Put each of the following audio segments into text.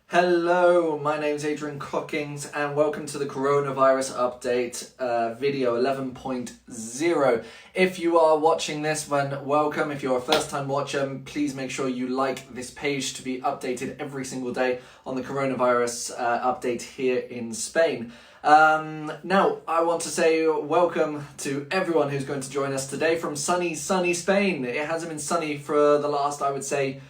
Hello, my name is Adrian Cockings and welcome to the coronavirus update video 11.0. If you are watching this, then welcome. If you're a first time watcher, please make sure you like this page to be updated every single day on the coronavirus update here in Spain. Now, I want to say welcome to everyone who's going to join us today from sunny Spain. It hasn't been sunny for the last, I would say,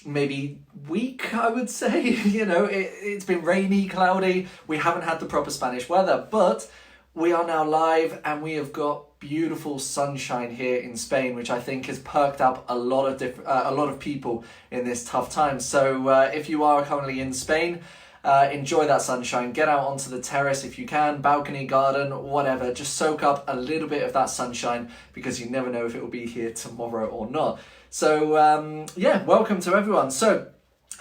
maybe week, I would say. It's been rainy, cloudy. We haven't had the proper Spanish weather, but we are now live and we have got beautiful sunshine here in Spain, which I think has perked up a lot of people in this tough time. So if you are currently in Spain, enjoy that sunshine. Get out onto the terrace if you can, balcony, garden, whatever. Just soak up a little bit of that sunshine because you never know if it will be here tomorrow or not. So welcome to everyone. So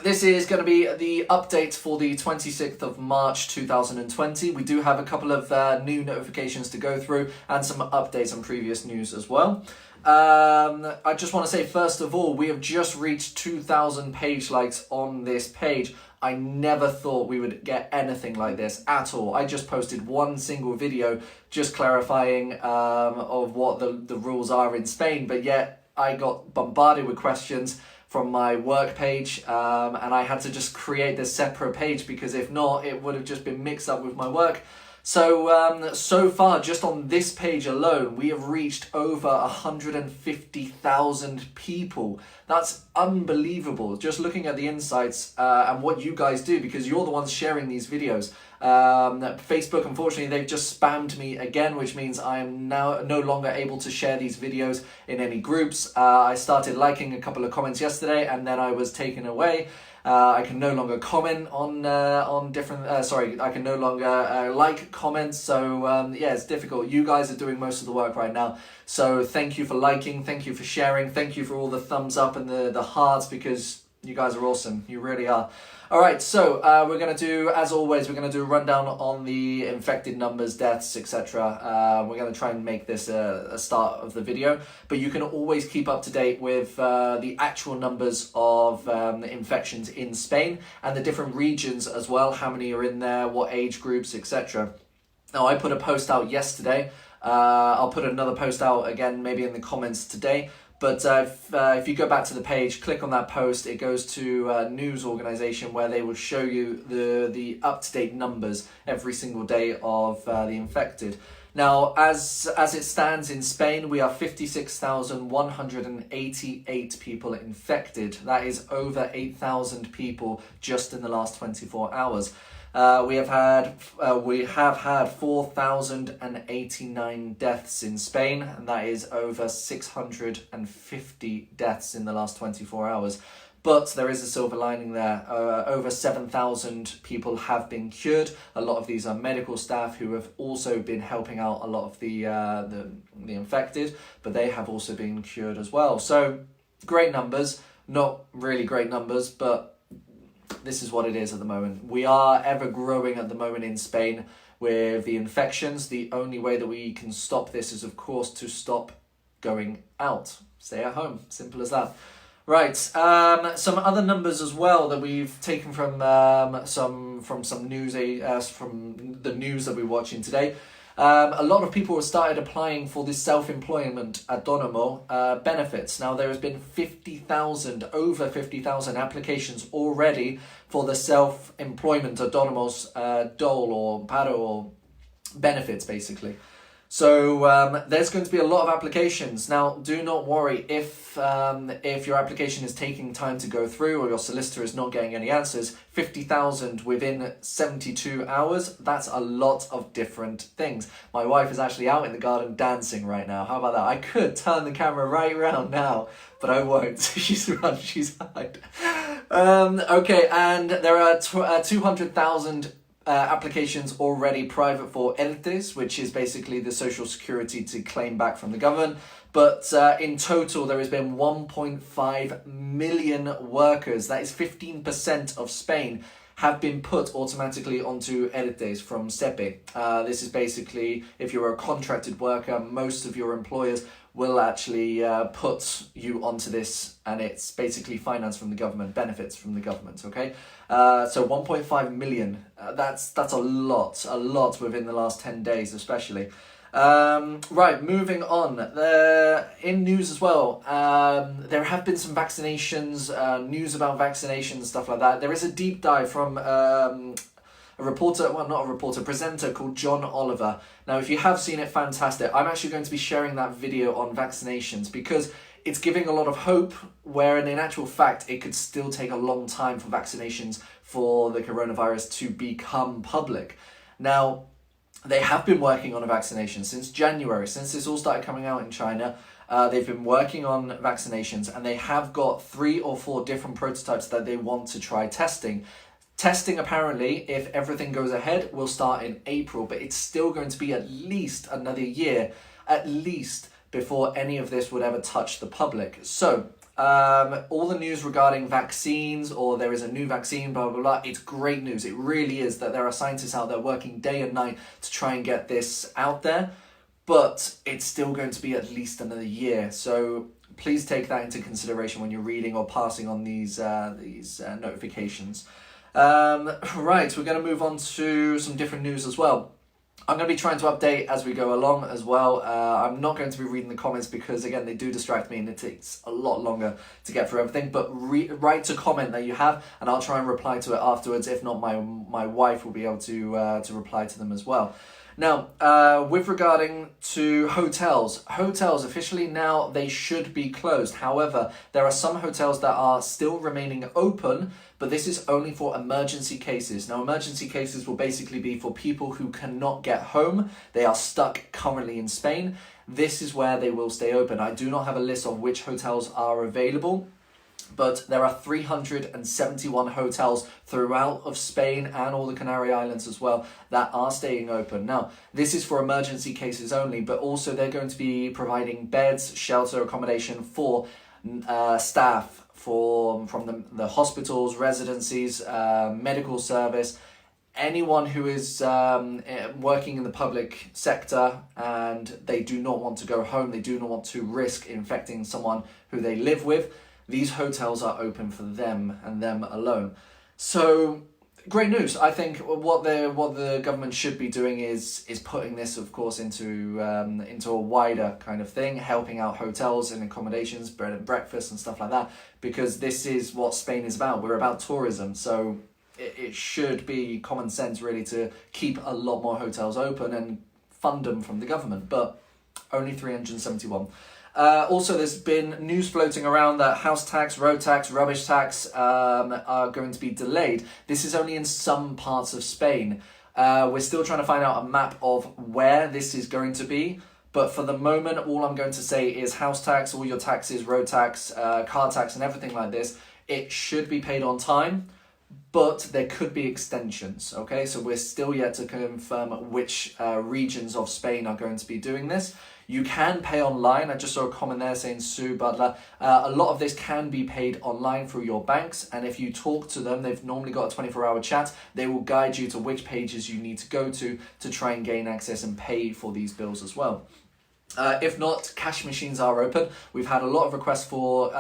this is going to be the update for the 26th of March 2020. We do have a couple of new notifications to go through and some updates on previous news as well. I just want to say, first of all, we have just reached 2,000 page likes on this page. I never thought we would get anything like this at all. I just posted one single video just clarifying of what the rules are in Spain, but yet I got bombarded with questions from my work page, and I had to just create this separate page because if not, it would have just been mixed up with my work. So, so far, just on this page alone, we have reached over 150,000 people. That's unbelievable. Just looking at the insights and what you guys do, because you're the ones sharing these videos. Facebook, unfortunately, they've just spammed me again, which means I am now no longer able to share these videos in any groups. I started liking a couple of comments yesterday, and then I was taken away. I can no longer comment on different. I can no longer like comments. So it's difficult. You guys are doing most of the work right now. So thank you for liking. Thank you for sharing. Thank you for all the thumbs up and the hearts, because you guys are awesome. You really are. All right, so we're going to do, as always, we're going to do a rundown on the infected numbers, deaths, etc. We're going to try and make this a start of the video, but you can always keep up to date with the actual numbers of infections in Spain and the different regions as well, how many are in there, what age groups, etc. Now, I put a post out yesterday. I'll put another post out again, maybe in the comments today. But if you go back to the page, click on that post, it goes to a news organization where they will show you the up-to-date numbers every single day of the infected. Now, as it stands in Spain, we are 56,188 people infected. That is over 8,000 people just in the last 24 hours. We have had 4,089 deaths in Spain, and that is over 650 deaths in the last 24 hours. But there is a silver lining there. Over 7,000 people have been cured. A lot of these are medical staff who have also been helping out a lot of the infected, but they have also been cured as well. So great numbers, not really great numbers, but this is what it is at the moment. We are ever growing at the moment in Spain with the infections. The only way that we can stop this is, of course, to stop going out. Stay at home. Simple as that. Right. Some other numbers as well that we've taken from some news from the news that we're watching today. A lot of people have started applying for this self-employment autónomo benefits. Now, there has been over 50,000 applications already for the self-employment autónomos dole or paro or benefits, basically. So there's going to be a lot of applications. Now, do not worry if your application is taking time to go through or your solicitor is not getting any answers. 50,000 within 72 hours, that's a lot of different things. My wife is actually out in the garden dancing right now. How about that? I could turn the camera right around now, but I won't. She's run, she's hide. Okay, and there are 200,000 applications already private for ERTEs, which is basically the social security to claim back from the government. But in total, there has been 1.5 million workers, that is 15% of Spain, have been put automatically onto ERTEs from SEPE. This is basically, if you're a contracted worker, most of your employers will actually put you onto this, and it's basically finance from the government, benefits from the government, okay? So 1.5 million, that's a lot within the last 10 days especially. Right, moving on. In news as well, there have been some vaccinations, news about vaccinations, stuff like that. There is a deep dive from a reporter, well, not a reporter, presenter called John Oliver. Now, if you have seen it, fantastic. I'm actually going to be sharing that video on vaccinations because it's giving a lot of hope, where in actual fact, it could still take a long time for vaccinations for the coronavirus to become public. Now, they have been working on a vaccination since January, since this all started coming out in China. They've been working on vaccinations, and they have got 3 or 4 different prototypes that they want to try testing. Testing, apparently, if everything goes ahead, will start in April, but it's still going to be at least another year, at least, before any of this would ever touch the public. So, all the news regarding vaccines, or there is a new vaccine, blah, blah, blah, it's great news. It really is that there are scientists out there working day and night to try and get this out there, but it's still going to be at least another year. So please take that into consideration when you're reading or passing on these notifications. Right, we're going to move on to some different news as well. I'm going to be trying to update as we go along as well. I'm not going to be reading the comments because, again, they do distract me and it takes a lot longer to get through everything. But write a comment that you have and I'll try and reply to it afterwards. If not, my wife will be able to reply to them as well. Now, with regarding to hotels officially now, they should be closed. However, there are some hotels that are still remaining open, but this is only for emergency cases. Now, emergency cases will basically be for people who cannot get home. They are stuck currently in Spain. This is where they will stay open. I do not have a list of which hotels are available, but there are 371 hotels throughout of Spain and all the Canary Islands as well that are staying open. Now, this is for emergency cases only, but also they're going to be providing beds, shelter, accommodation for staff from the hospitals, residencies, medical service, anyone who is working in the public sector and they do not want to go home, they do not want to risk infecting someone who they live with. These hotels are open for them and them alone. So, great news. I think what the government should be doing is putting this, of course, into a wider kind of thing, helping out hotels and accommodations, bread and breakfast and stuff like that, because this is what Spain is about. We're about tourism, so it should be common sense really to keep a lot more hotels open and fund them from the government, but only 371. Also, there's been news floating around that house tax, road tax, rubbish tax are going to be delayed. This is only in some parts of Spain. We're still trying to find out a map of where this is going to be. But for the moment, all I'm going to say is house tax, all your taxes, road tax, car tax and everything like this, it should be paid on time. But there could be extensions, okay? So we're still yet to confirm which regions of Spain are going to be doing this. You can pay online. I just saw a comment there saying Sue Butler. A lot of this can be paid online through your banks. And if you talk to them, they've normally got a 24-hour chat. They will guide you to which pages you need to go to try and gain access and pay for these bills as well. If not, cash machines are open. We've had a lot of requests for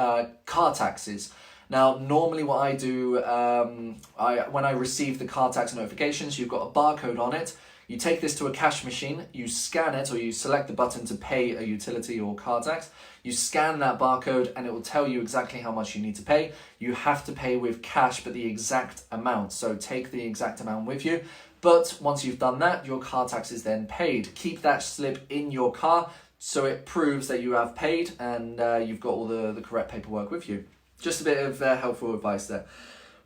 car taxes. Now, normally what I do, when I receive the car tax notifications, you've got a barcode on it. You take this to a cash machine, you scan it, or you select the button to pay a utility or car tax. You scan that barcode and it will tell you exactly how much you need to pay. You have to pay with cash, but the exact amount. So take the exact amount with you. But once you've done that, your car tax is then paid. Keep that slip in your car so it proves that you have paid and you've got all the correct paperwork with you. Just a bit of helpful advice there.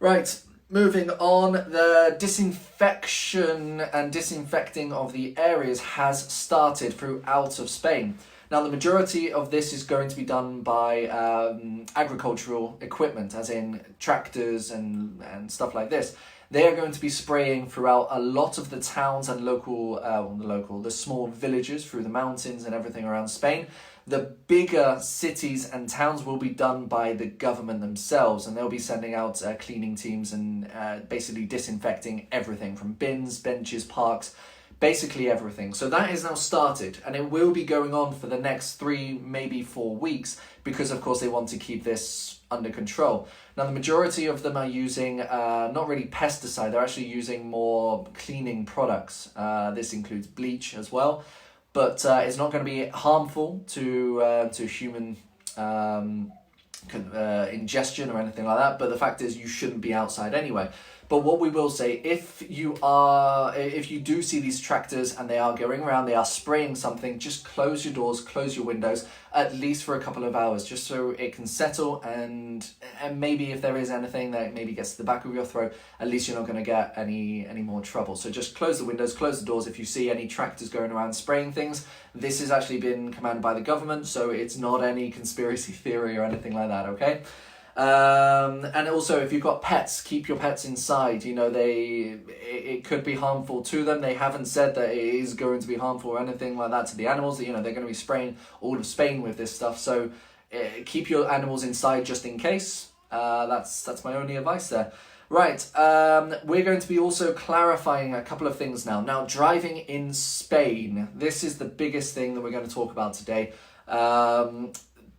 Right, moving on, the disinfection and disinfecting of the areas has started throughout of Spain. Now, the majority of this is going to be done by agricultural equipment, as in tractors and stuff like this. They are going to be spraying throughout a lot of the towns and the small villages through the mountains and everything around Spain. The bigger cities and towns will be done by the government themselves, and they'll be sending out cleaning teams and basically disinfecting everything from bins, benches, parks, basically everything. So that is now started, and it will be going on for the next 3, maybe 4 weeks, because of course they want to keep this under control. Now the majority of them are using not really pesticide, they're actually using more cleaning products. This includes bleach as well, but it's not going to be harmful to human ingestion or anything like that. But the fact is, you shouldn't be outside anyway. But what we will say, if you do see these tractors and they are going around, they are spraying something, just close your doors, close your windows, at least for a couple of hours, just so it can settle, and maybe if there is anything that maybe gets to the back of your throat, at least you're not going to get any more trouble. So just close the windows, close the doors. If you see any tractors going around spraying things, this has actually been commanded by the government, so it's not any conspiracy theory or anything like that, okay? And also, if you've got pets, keep your pets inside. You know, it could be harmful to them. They haven't said that it is going to be harmful or anything like that to the animals. You know, they're going to be spraying all of Spain with this stuff. So keep your animals inside just in case. That's my only advice there. Right, we're going to be also clarifying a couple of things now. Now, driving in Spain, this is the biggest thing that we're going to talk about today.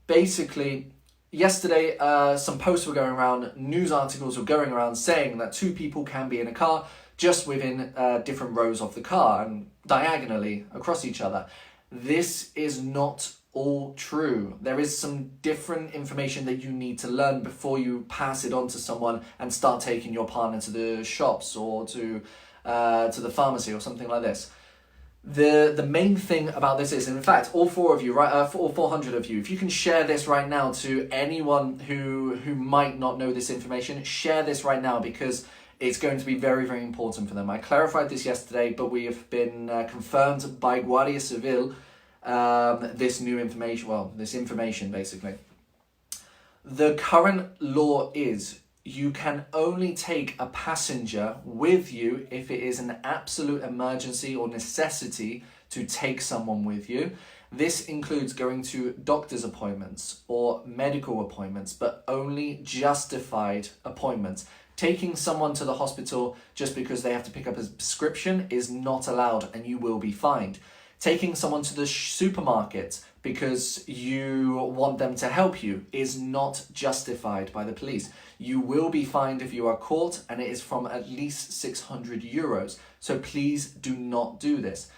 Basically, yesterday, some posts were going around, news articles were going around saying that 2 people can be in a car just within different rows of the car and diagonally across each other. This is not all true. There is some different information that you need to learn before you pass it on to someone and start taking your partner to the shops or to the pharmacy or something like this. The main thing about this is, in fact, all 4 of you, right, all 400 of you, if you can share this right now to anyone who might not know this information, share this right now, because it's going to be very, very important for them. I clarified this yesterday, but we have been confirmed by Guardia Civil, this information basically. The current law is you can only take a passenger with you if it is an absolute emergency or necessity to take someone with you. This includes going to doctor's appointments or medical appointments, but only justified appointments. Taking someone to the hospital just because they have to pick up a prescription is not allowed, and you will be fined. Taking someone to the supermarket because you want them to help you is not justified by the police. You will be fined if you are caught, and it is from at least 600 euros. So please do not do this.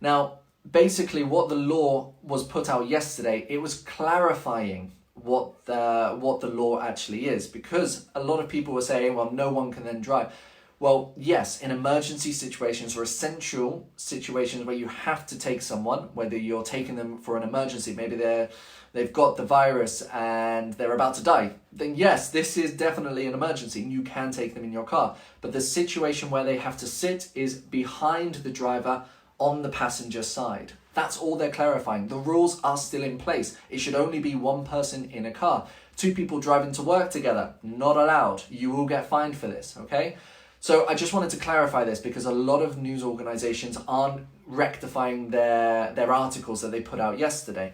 Now, basically what the law was put out yesterday, it was clarifying what the law actually is, because a lot of people were saying, well, no one can then drive. Well, yes, in emergency situations or essential situations where you have to take someone, whether you're taking them for an emergency, maybe they've got the virus and they're about to die, then yes, this is definitely an emergency and you can take them in your car. But the situation where they have to sit is behind the driver on the passenger side. That's all they're clarifying. The rules are still in place. It should only be 1 person in a car. 2 people driving to work together, not allowed. You will get fined for this, okay? So I just wanted to clarify this, because a lot of news organizations aren't rectifying their articles that they put out yesterday.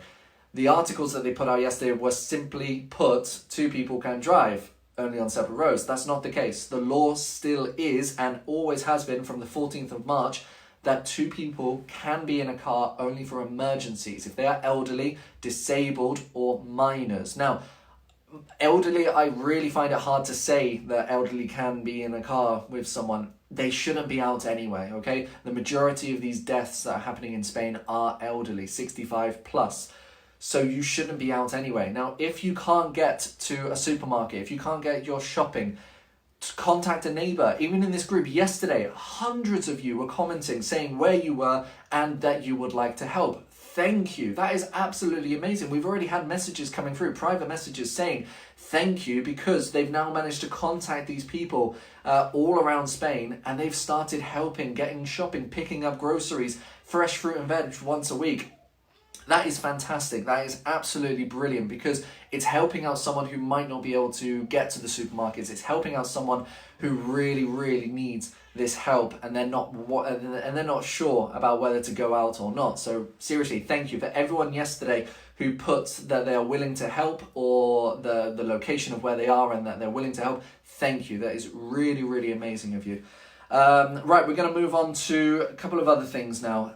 The articles that they put out yesterday were simply put, 2 people can drive, only on separate roads. That's not the case. The law still is, and always has been from the 14th of March, that 2 people can be in a car only for emergencies, if they are elderly, disabled, or minors. Now, elderly, I really find it hard to say that elderly can be in a car with someone. They shouldn't be out anyway, okay? The majority of these deaths that are happening in Spain are elderly, 65 plus. So you shouldn't be out anyway. Now, if you can't get to a supermarket, if you can't get your shopping, contact a neighbor. Even in this group yesterday, hundreds of you were commenting, saying where you were and that you would like to help. Thank you. That is absolutely amazing. We've already had messages coming through, private messages saying thank you, because they've now managed to contact these people all around Spain, and they've started helping, getting shopping, picking up groceries, fresh fruit and veg once a week. That is fantastic. That is absolutely brilliant, because it's helping out someone who might not be able to get to the supermarkets. It's helping out someone who really, really needs this help, and they're not sure about whether to go out or not. So seriously, thank you for everyone yesterday who put that they are willing to help, or the location of where they are and that they're willing to help. Thank you. That is really, really amazing of you. Right, we're going to move on to a couple of other things now.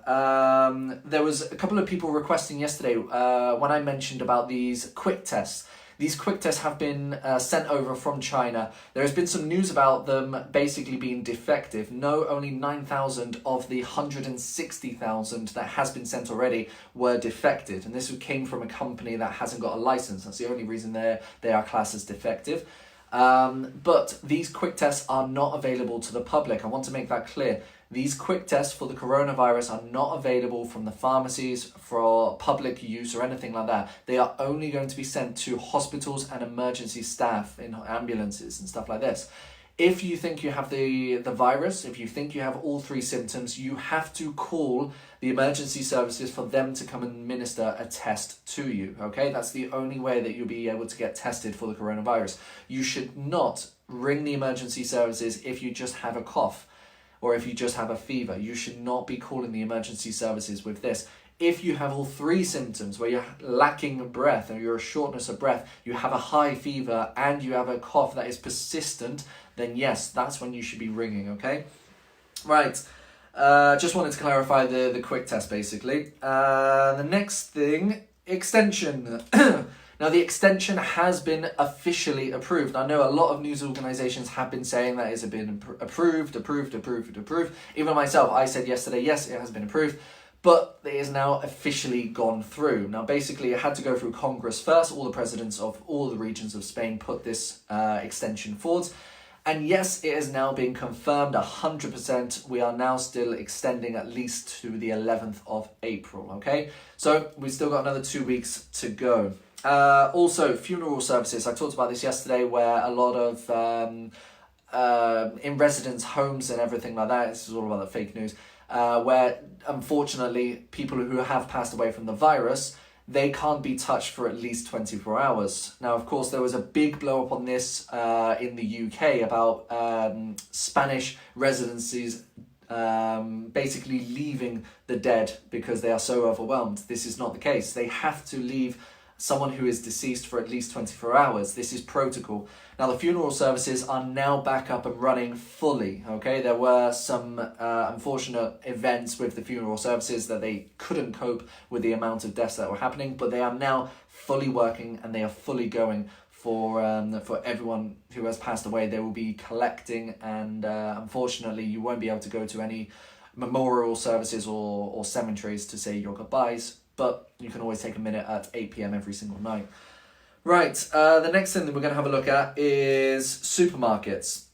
There was a couple of people requesting yesterday when I mentioned about these quick tests. These quick tests have been sent over from China. There has been some news about them basically being defective. No, only 9,000 of the 160,000 that has been sent already were defective. And this came from a company that hasn't got a license. That's the only reason they are classed as defective. But these quick tests are not available to the public. I want to make that clear. These quick tests for the coronavirus are not available from the pharmacies for public use or anything like that. They are only going to be sent to hospitals and emergency staff in ambulances and stuff like this. If you think you have the virus, if you think you have all three symptoms, you have to call the emergency services for them to come and administer a test to you, okay? That's the only way that you'll be able to get tested for the coronavirus. You should not ring the emergency services if you just have a cough or if you just have a fever. You should not be calling the emergency services with this. If you have all three symptoms, where you're lacking breath or you're a shortness of breath, you have a high fever and you have a cough that is persistent, then yes, that's when you should be ringing, okay? Right, just wanted to clarify the quick test basically. The next thing, extension. Now, the extension has been officially approved. I know a lot of news organisations have been saying that it's been approved. Even myself, I said yesterday, yes, it has been approved, but it is now officially gone through. Now, basically, it had to go through Congress first. All the presidents of all the regions of Spain put this extension forward. And yes, it is now being confirmed 100%. We are now still extending at least to the 11th of April, okay? So we've still got another 2 weeks to go. Also, funeral services. I talked about this yesterday, where a lot of in residence homes and everything like that, this is all about the fake news, where unfortunately people who have passed away from the virus, they can't be touched for at least 24 hours. Now, of course, there was a big blow up on this in the UK about Spanish residencies basically leaving the dead because they are so overwhelmed. This is not the case. They have to leave someone who is deceased for at least 24 hours. This is protocol. Now, the funeral services are now back up and running fully, okay? There were some unfortunate events with the funeral services that they couldn't cope with the amount of deaths that were happening, but they are now fully working and they are fully going for everyone who has passed away. They will be collecting, and unfortunately, you won't be able to go to any memorial services or cemeteries to say your goodbyes, but you can always take a minute at 8 p.m. every single night. Right, the next thing that we're going to have a look at is supermarkets.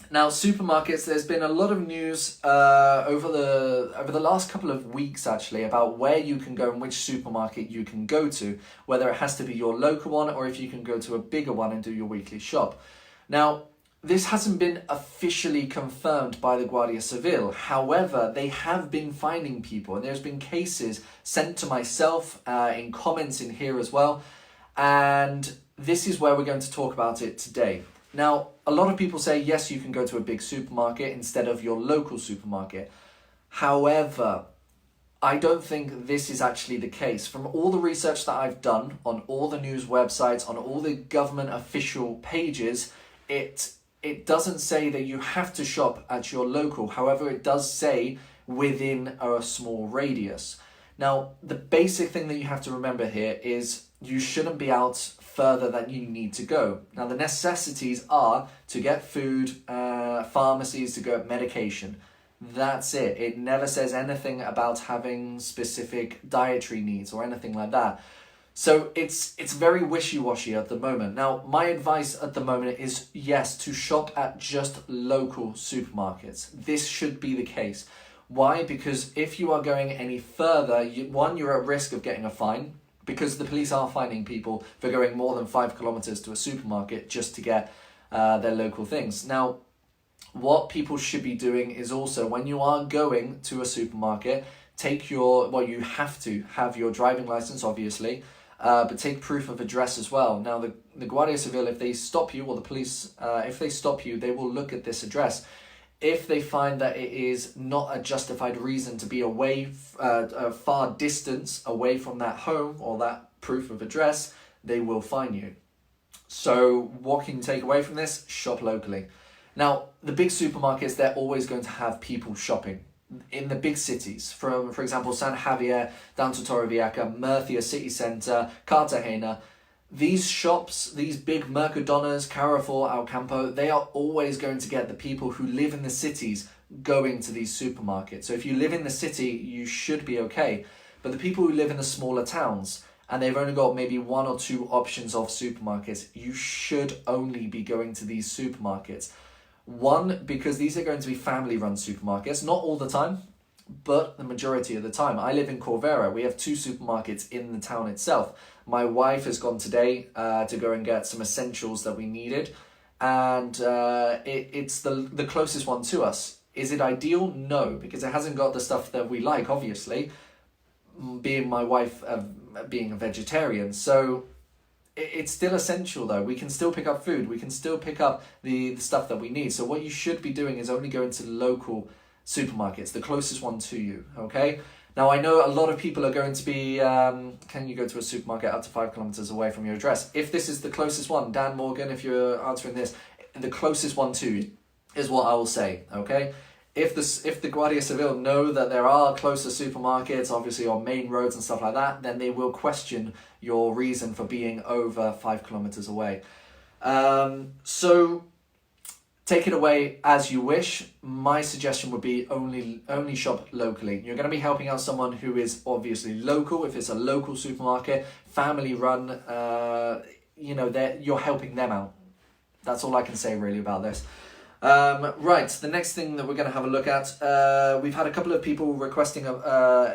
Now, supermarkets, there's been a lot of news over the last couple of weeks, actually, about where you can go and which supermarket you can go to, whether it has to be your local one or if you can go to a bigger one and do your weekly shop. Now, this hasn't been officially confirmed by the Guardia Civil. However, they have been finding people, and there's been cases sent to myself in comments in here as well. And this is where we're going to talk about it today. Now, a lot of people say, yes, you can go to a big supermarket instead of your local supermarket. However, I don't think this is actually the case. From all the research that I've done on all the news websites, on all the government official pages, it doesn't say that you have to shop at your local. However, it does say within a small radius. Now, the basic thing that you have to remember here is you shouldn't be out further than you need to go. Now, the necessities are to get food, pharmacies, to get medication. That's it. It never says anything about having specific dietary needs or anything like that. So it's very wishy-washy at the moment. Now, my advice at the moment is, yes, to shop at just local supermarkets. This should be the case. Why? Because if you are going any further, you're at risk of getting a fine, because the police are fining people for going more than 5 kilometers to a supermarket just to get their local things. Now, what people should be doing is also, when you are going to a supermarket, you have to have your driving license, obviously, but take proof of address as well. Now, the Guardia Civil, if they stop you, or the police, if they stop you, they will look at this address. If they find that it is not a justified reason to be away, a far distance away from that home or that proof of address, they will fine you. So what can you take away from this? Shop locally. Now, the big supermarkets, they're always going to have people shopping. In the big cities, from, for example, San Javier down to Torrevieja, Murcia city centre, Cartagena, these shops, these big Mercadonas, Carrefour, Alcampo, they are always going to get the people who live in the cities going to these supermarkets. So if you live in the city, you should be okay. But the people who live in the smaller towns, and they've only got maybe 1 or 2 options of supermarkets, you should only be going to these supermarkets. One, because these are going to be family-run supermarkets, not all the time, but the majority of the time. I live in Corvera. We have 2 supermarkets in the town itself. My wife has gone today to go and get some essentials that we needed, and it's the closest one to us. Is it ideal? No, because it hasn't got the stuff that we like, obviously, being my wife being a vegetarian. So it's still essential though. We can still pick up food. We can still pick up the stuff that we need. So what you should be doing is only going to local supermarkets, the closest one to you, okay? Now, I know a lot of people are going to be, can you go to a supermarket up to 5 kilometers away from your address? If this is the closest one, Dan Morgan, if you're answering this, the closest one to you is what I will say, okay? If the Guardia Civil know that there are closer supermarkets, obviously on main roads and stuff like that, then they will question your reason for being over 5 kilometers away. So take it away as you wish. My suggestion would be only shop locally. You're going to be helping out someone who is obviously local. If it's a local supermarket, family run, you're helping them out. That's all I can say really about this. Right, the next thing that we're going to have a look at, we've had a couple of people requesting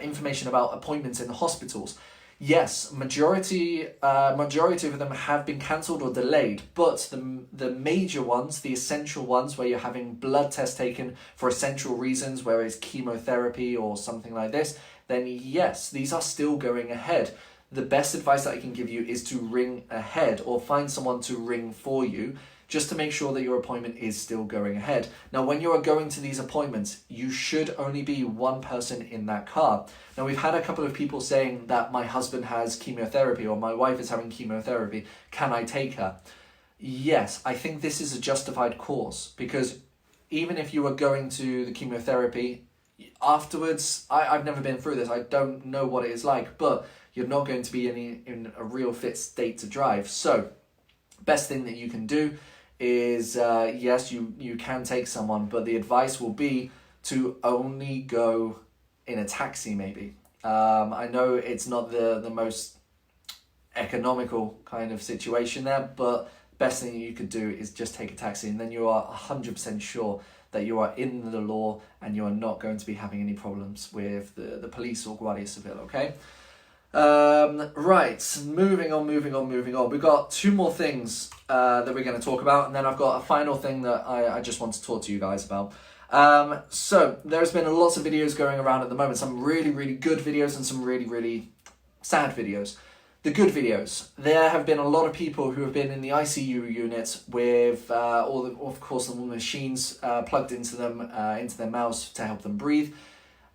information about appointments in the hospitals. Yes, majority of them have been cancelled or delayed, but the major ones, the essential ones where you're having blood tests taken for essential reasons, where it's chemotherapy or something like this, then yes, these are still going ahead. The best advice that I can give you is to ring ahead or find someone to ring for you, just to make sure that your appointment is still going ahead. Now, when you are going to these appointments, you should only be one person in that car. Now, we've had a couple of people saying that my husband has chemotherapy or my wife is having chemotherapy. Can I take her? Yes, I think this is a justified cause, because even if you are going to the chemotherapy, afterwards, I've never been through this. I don't know what it is like, but you're not going to be in a real fit state to drive. So, best thing that you can do is, yes, you can take someone, but the advice will be to only go in a taxi maybe. I know it's not the most economical kind of situation there, but best thing you could do is just take a taxi, and then you are 100% sure that you are in the law and you are not going to be having any problems with the police or Guardia Civil, okay? Right, moving on. We've got 2 more things that we're going to talk about, and then I've got a final thing that I just want to talk to you guys about. So there's been lots of videos going around at the moment, some really, really good videos and some really, really sad videos. The good videos, there have been a lot of people who have been in the ICU units with of course the machines plugged into them, into their mouths to help them breathe.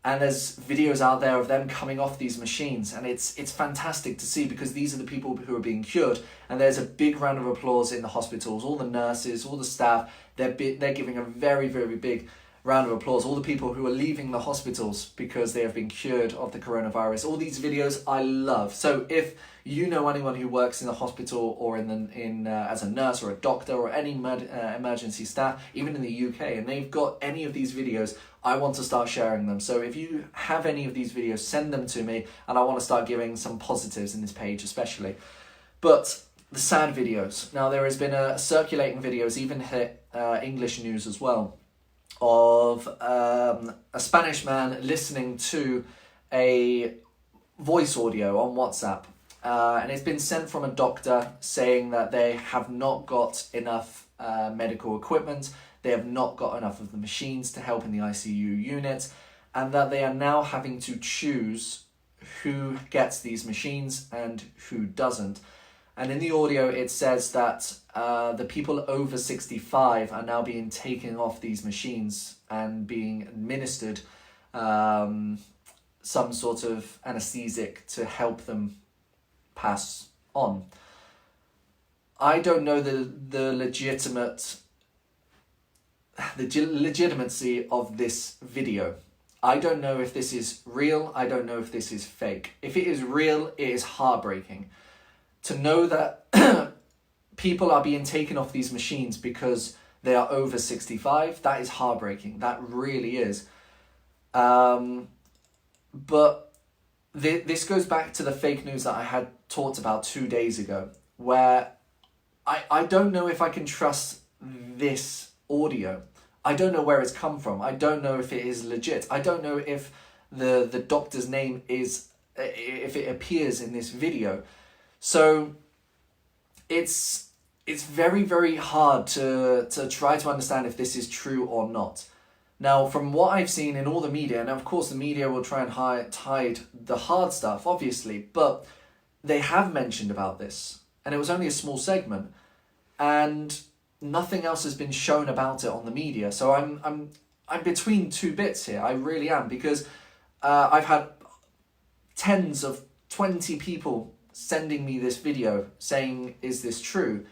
And there's videos out there of them coming off these machines, and it's fantastic to see, because these are the people who are being cured. And there's a big round of applause in the hospitals. All the nurses, all the staff, they're giving a very, very big round of applause. All the people who are leaving the hospitals because they have been cured of the coronavirus. All these videos I love. So if you know anyone who works in the hospital or as a nurse or a doctor or any emergency staff, even in the UK, and they've got any of these videos, I want to start sharing them. So if you have any of these videos, send them to me, and I want to start giving some positives in this page especially. But the sad videos. Now, there has been circulating videos, even hit English news as well, of a Spanish man listening to a voice audio on WhatsApp. And it's been sent from a doctor saying that they have not got enough medical equipment, they have not got enough of the machines to help in the ICU unit, and that they are now having to choose who gets these machines and who doesn't. And in the audio it says that the people over 65 are now being taken off these machines and being administered some sort of anesthetic to help them pass on. I don't know the legitimate legitimacy of this video. I don't know if this is real. I don't know if this is fake. If it is real, it is heartbreaking. To know that people are being taken off these machines because they are over 65, that is heartbreaking. That really is. But this goes back to the fake news that I had talked about 2 days ago, where I don't know if I can trust this audio. I don't know where it's come from. I don't know if it is legit. I don't know if the doctor's name is, if it appears in this video. So it's very, very hard to try to understand if this is true or not. Now, from what I've seen in all the media, and of course the media will try and hide the hard stuff, obviously, but they have mentioned about this, and it was only a small segment, and nothing else has been shown about it on the media. So I'm between two bits here. I really am, because I've had tens of 20 people sending me this video saying, is this true?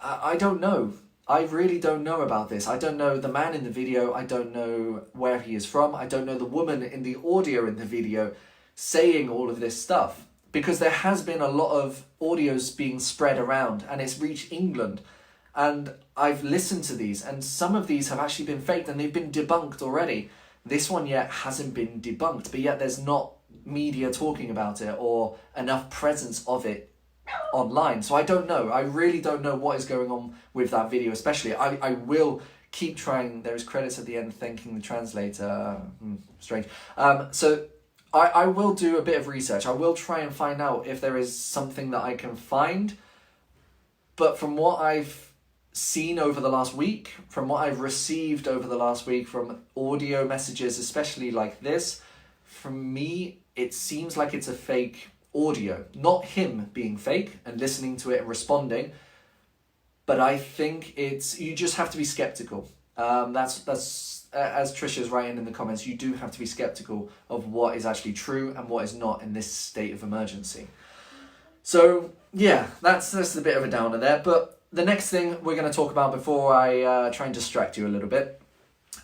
I don't know. I really don't know about this. I don't know the man in the video. I don't know where he is from. I don't know the woman in the audio in the video saying all of this stuff, because there has been a lot of audios being spread around and it's reached England. And I've listened to these, and some of these have actually been faked and they've been debunked already. This one yet hasn't been debunked, but yet there's not media talking about it or enough presence of it online. So I don't know. I really don't know what is going on with that video, especially. I will keep trying. There is credits at the end thanking the translator. Strange. So I will do a bit of research. I will try and find out if there is something that I can find. But from what I've seen over the last week, from what I've received over the last week from audio messages, especially like this, from me, it seems like it's a fake audio. Not him being fake and listening to it and responding, but I think you just have to be skeptical. That's as Trisha's writing in the comments, you do have to be skeptical of what is actually true and what is not in this state of emergency. So yeah, that's a bit of a downer there. But the next thing we're going to talk about before I try and distract you a little bit,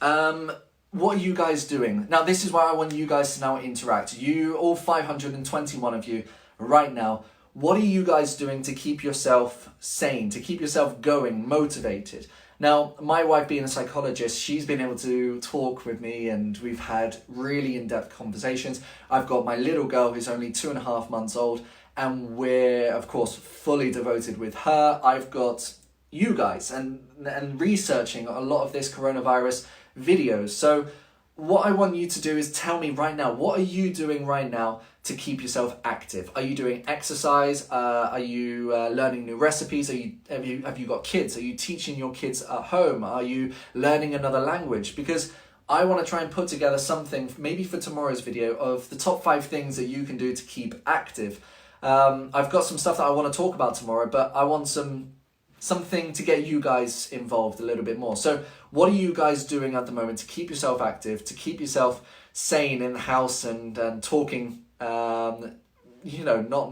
what are you guys doing? Now, this is where I want you guys to now interact. You, all 521 of you right now, what are you guys doing to keep yourself sane, to keep yourself going, motivated? Now, my wife being a psychologist, she's been able to talk with me and we've had really in-depth conversations. I've got my little girl who's only 2.5 months old, and we're, of course, fully devoted with her. I've got you guys and researching a lot of this coronavirus videos. So what I want you to do is tell me right now, what are you doing right now to keep yourself active? Are you doing exercise? Are you learning new recipes? Have you got kids? Are you teaching your kids at home? Are you learning another language? Because I want to try and put together something, maybe for tomorrow's video, of the top 5 things that you can do to keep active. I've got some stuff that I want to talk about tomorrow, but I want something to get you guys involved a little bit more. So what are you guys doing at the moment to keep yourself active, to keep yourself sane in the house and talking, not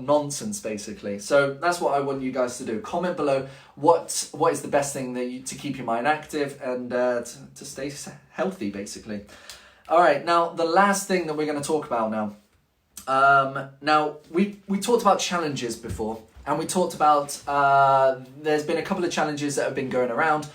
nonsense, basically. So that's what I want you guys to do. Comment below what is the best thing to keep your mind active and to stay healthy, basically. All right, now the last thing that we're going to talk about now. Now we talked about challenges before, and we talked about there's been a couple of challenges that have been going around.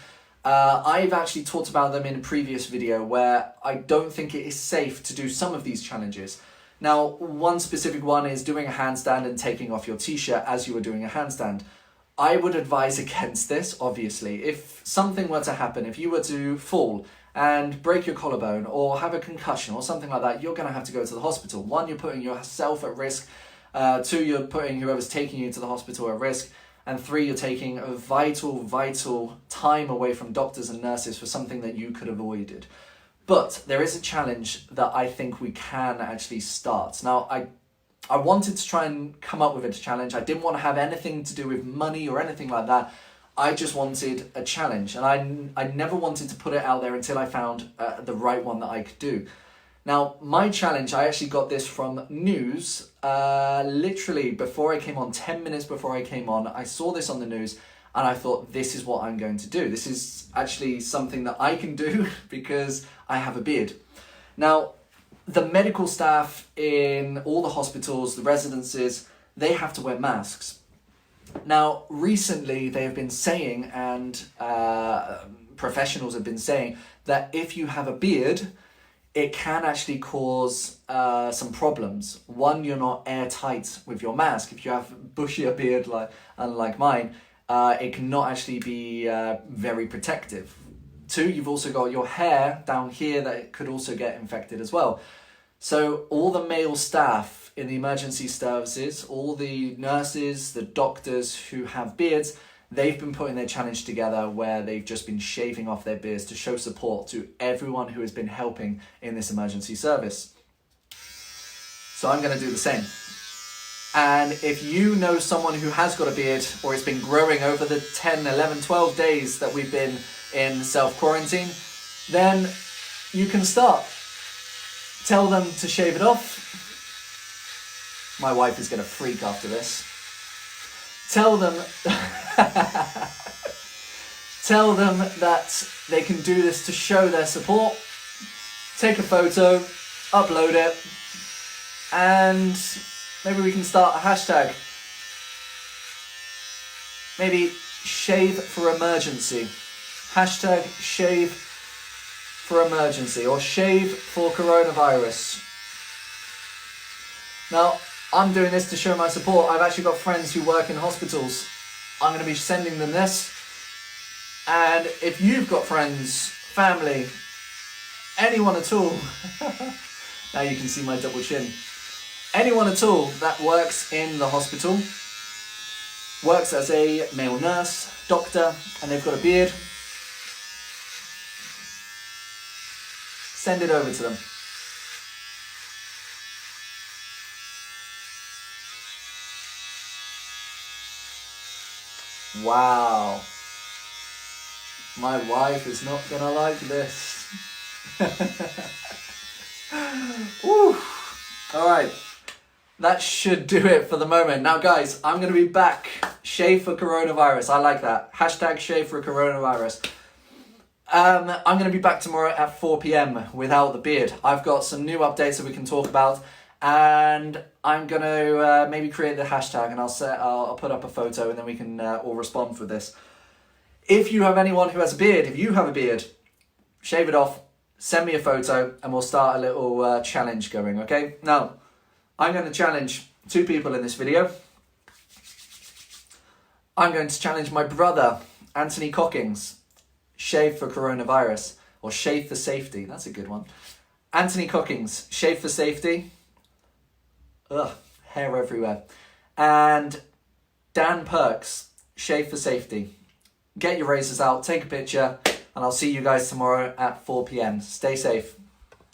I've actually talked about them in a previous video where I don't think it is safe to do some of these challenges. Now, one specific one is doing a handstand and taking off your t-shirt as you are doing a handstand. I would advise against this, obviously. If something were to happen, if you were to fall and break your collarbone or have a concussion or something like that, you're going to have to go to the hospital. 1, you're putting yourself at risk. 2, you're putting whoever's taking you to the hospital at risk. And 3, you're taking a vital time away from doctors and nurses for something that you could have avoided. But there is a challenge that I think we can actually start. Now, I wanted to try and come up with a challenge. I didn't want to have anything to do with money or anything like that. I just wanted a challenge, and I never wanted to put it out there until I found the right one that I could do. Now, my challenge, I actually got this from news, literally before I came on, 10 minutes before I came on. I saw this on the news. And I thought, this is what I'm going to do. This is actually something that I can do because I have a beard. Now, the medical staff in all the hospitals, the residences, they have to wear masks. Now, recently they have been saying, and professionals have been saying, that if you have a beard, it can actually cause some problems. One, you're not airtight with your mask. If you have bushier beard, unlike mine, it cannot actually be very protective. Two, you've also got your hair down here that could also get infected as well. So all the male staff in the emergency services, all the nurses, the doctors who have beards, they've been putting their challenge together where they've just been shaving off their beards to show support to everyone who has been helping in this emergency service. So I'm going to do the same. And if you know someone who has got a beard or it's been growing over the 10, 11, 12 days that we've been in self-quarantine, then you can start. Tell them to shave it off. My wife is going to freak after this. Tell them tell them that they can do this to show their support. Take a photo, upload it, and maybe we can start a hashtag. Maybe shave for emergency. Hashtag shave for emergency or shave for coronavirus. Now, I'm doing this to show my support. I've actually got friends who work in hospitals. I'm going to be sending them this. And if you've got friends, family, anyone at all, now you can see my double chin. Anyone at all that works in the hospital, works as a male nurse, doctor, and they've got a beard, send it over to them. Wow. My wife is not gonna like this. Woo. Alright. That should do it for the moment. Now guys, I'm gonna be back. Shave for coronavirus. I like that. Hashtag shave for coronavirus. I'm going to be back tomorrow at 4 p.m. without the beard. I've got some new updates that we can talk about, and I'm going to maybe create the hashtag, and I'll put up a photo, and then we can all respond for this. If you have anyone who has a beard, if you have a beard, shave it off, send me a photo, and we'll start a little challenge going, okay? Now, I'm going to challenge 2 people in this video. I'm going to challenge my brother, Adrian Cockings. Shave for coronavirus, or shave for safety. That's a good one. Adrian Cockings, shave for safety. Ugh, hair everywhere. And Dan Perks, shave for safety. Get your razors out, take a picture, and I'll see you guys tomorrow at 4 p.m. Stay safe.